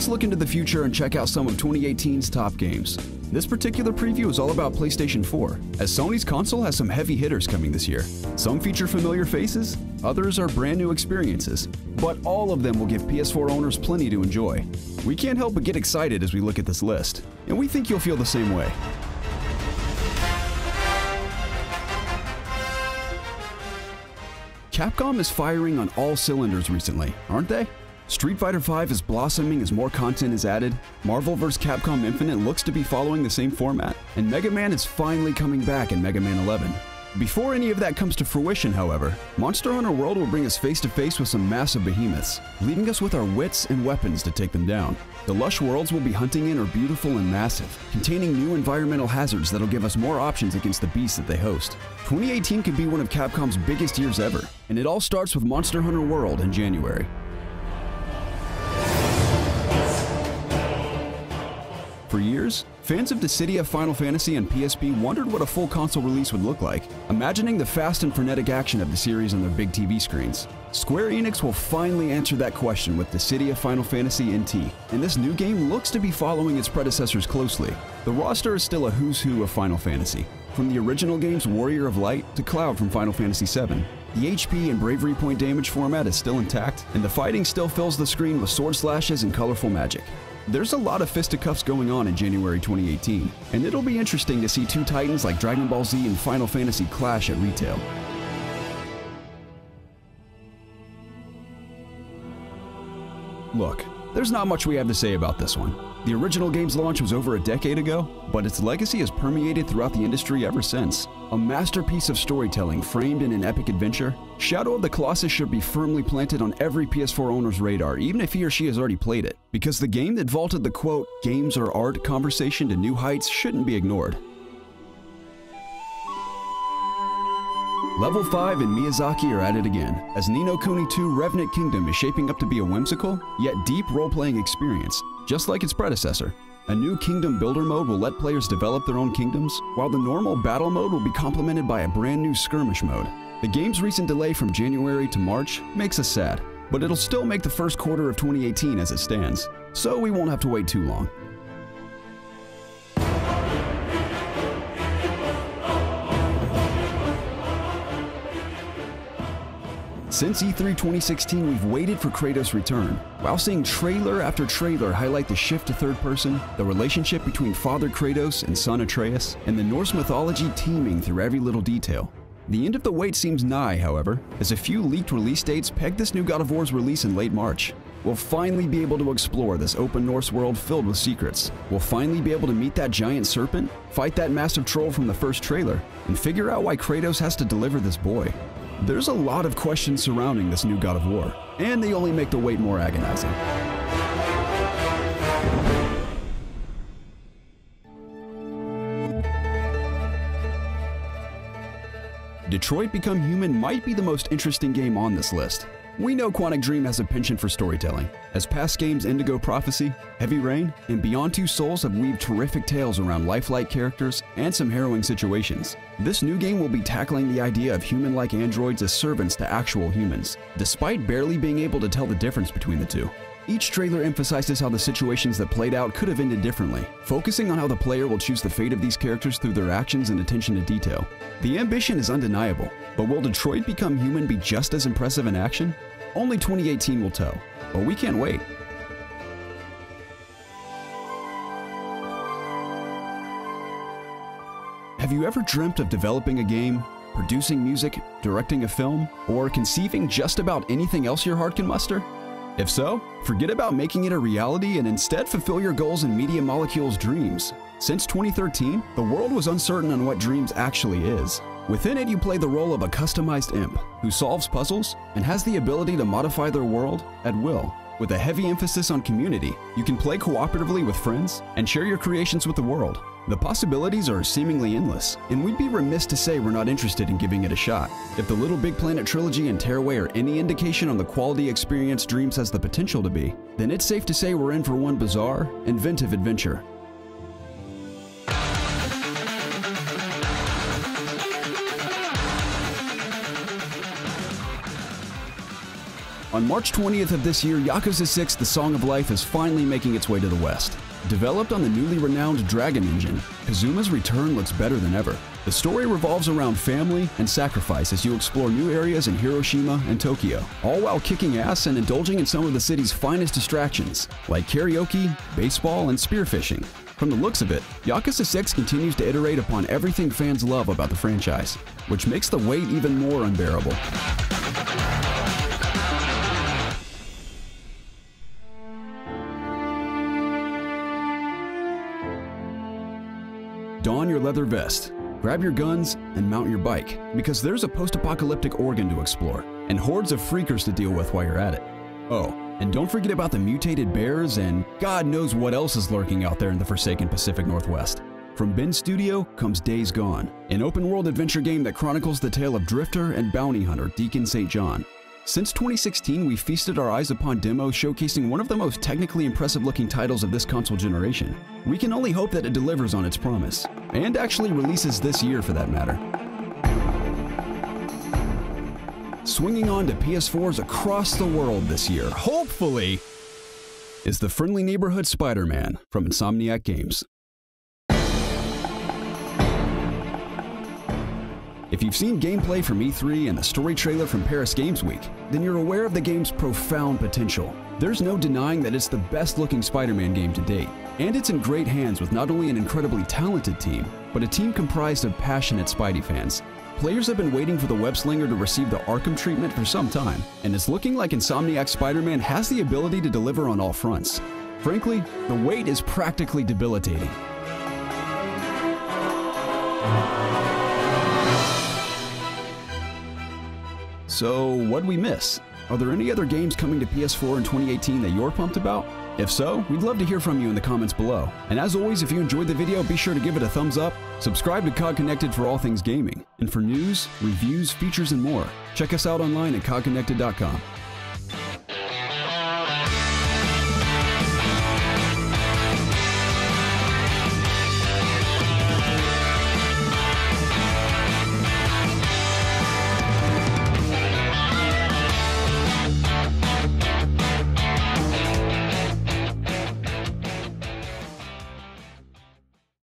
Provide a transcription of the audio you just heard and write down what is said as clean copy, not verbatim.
let's look into the future and check out some of 2018's top games. This particular preview is all about PlayStation 4, as Sony's console has some heavy hitters coming this year. Some feature familiar faces, others are brand new experiences, but all of them will give PS4 owners plenty to enjoy. We can't help but get excited as we look at this list, and we think you'll feel the same way. Capcom is firing on all cylinders recently, aren't they? Street Fighter V is blossoming as more content is added, Marvel vs. Capcom Infinite looks to be following the same format, and Mega Man is finally coming back in Mega Man 11. Before any of that comes to fruition, however, Monster Hunter World will bring us face to face with some massive behemoths, leaving us with our wits and weapons to take them down. The lush worlds we'll be hunting in are beautiful and massive, containing new environmental hazards that'll give us more options against the beasts that they host. 2018 could be one of Capcom's biggest years ever, and it all starts with Monster Hunter World in January. For years, fans of Dissidia, Final Fantasy, and PSP wondered what a full console release would look like, imagining the fast and frenetic action of the series on their big TV screens. Square Enix will finally answer that question with Dissidia Final Fantasy NT, and this new game looks to be following its predecessors closely. The roster is still a who's who of Final Fantasy, from the original game's Warrior of Light to Cloud from Final Fantasy VII. The HP and bravery point damage format is still intact, and the fighting still fills the screen with sword slashes and colorful magic. There's a lot of fisticuffs going on in January 2018, and it'll be interesting to see two titans like Dragon Ball Z and Final Fantasy clash at retail. Look, there's not much we have to say about this one. The original game's launch was over a decade ago, but its legacy has permeated throughout the industry ever since. A masterpiece of storytelling framed in an epic adventure, Shadow of the Colossus should be firmly planted on every PS4 owner's radar, even if he or she has already played it, because the game that vaulted the quote, "games are art" conversation to new heights shouldn't be ignored. Level 5 and Miyazaki are at it again, as Ni no Kuni 2 Revenant Kingdom is shaping up to be a whimsical, yet deep role-playing experience, just like its predecessor. A new Kingdom Builder mode will let players develop their own kingdoms, while the normal battle mode will be complemented by a brand new skirmish mode. The game's recent delay from January to March makes us sad, but it'll still make the first quarter of 2018 as it stands, so we won't have to wait too long. Since E3 2016, we've waited for Kratos' return, while seeing trailer after trailer highlight the shift to third person, the relationship between Father Kratos and son Atreus, and the Norse mythology teeming through every little detail. The end of the wait seems nigh, however, as a few leaked release dates peg this new God of War's release in late March. We'll finally be able to explore this open Norse world filled with secrets. We'll finally be able to meet that giant serpent, fight that massive troll from the first trailer, and figure out why Kratos has to deliver this boy. There's a lot of questions surrounding this new God of War, and they only make the wait more agonizing. Detroit Become Human might be the most interesting game on this list. We know Quantic Dream has a penchant for storytelling, as past games Indigo Prophecy, Heavy Rain, and Beyond Two Souls have weaved terrific tales around lifelike characters and some harrowing situations. This new game will be tackling the idea of human-like androids as servants to actual humans, despite barely being able to tell the difference between the two. Each trailer emphasizes how the situations that played out could have ended differently, focusing on how the player will choose the fate of these characters through their actions and attention to detail. The ambition is undeniable, but will Detroit Become Human be just as impressive in action? Only 2018 will tell, but we can't wait. Have you ever dreamt of developing a game, producing music, directing a film, or conceiving just about anything else your heart can muster? If so, forget about making it a reality and instead fulfill your goals in Media Molecule's Dreams. Since 2013, the world was uncertain on what Dreams actually is. Within it, you play the role of a customized imp who solves puzzles and has the ability to modify their world at will. With a heavy emphasis on community, you can play cooperatively with friends and share your creations with the world. The possibilities are seemingly endless, and we'd be remiss to say we're not interested in giving it a shot. If the Little Big Planet trilogy and Tearaway are any indication on the quality experience Dreams has the potential to be, then it's safe to say we're in for one bizarre, inventive adventure. On March 20th of this year, Yakuza 6: The Song of Life is finally making its way to the West. Developed on the newly renowned Dragon engine, Kazuma's return looks better than ever. The story revolves around family and sacrifice as you explore new areas in Hiroshima and Tokyo, all while kicking ass and indulging in some of the city's finest distractions, like karaoke, baseball, and spearfishing. From the looks of it, Yakuza 6 continues to iterate upon everything fans love about the franchise, which makes the wait even more unbearable. Don your leather vest, grab your guns, and mount your bike, because there's a post-apocalyptic Oregon to explore, and hordes of freakers to deal with while you're at it. Oh, and don't forget about the mutated bears and God knows what else is lurking out there in the forsaken Pacific Northwest. From Ben's studio comes Days Gone, an open-world adventure game that chronicles the tale of drifter and bounty hunter Deacon St. John. Since 2016, we've feasted our eyes upon demos showcasing one of the most technically impressive-looking titles of this console generation. We can only hope that it delivers on its promise, and actually releases this year for that matter. Swinging on to PS4s across the world this year, hopefully, is the friendly neighborhood Spider-Man from Insomniac Games. If you've seen gameplay from E3 and the story trailer from Paris Games Week, then you're aware of the game's profound potential. There's no denying that it's the best-looking Spider-Man game to date, and it's in great hands with not only an incredibly talented team, but a team comprised of passionate Spidey fans. Players have been waiting for the web-slinger to receive the Arkham treatment for some time, and it's looking like Insomniac Spider-Man has the ability to deliver on all fronts. Frankly, the wait is practically debilitating. So, what'd we miss? Are there any other games coming to PS4 in 2018 that you're pumped about? If so, we'd love to hear from you in the comments below. And as always, if you enjoyed the video, be sure to give it a thumbs up, subscribe to COGconnected for all things gaming, and for news, reviews, features, and more, check us out online at COGconnected.com.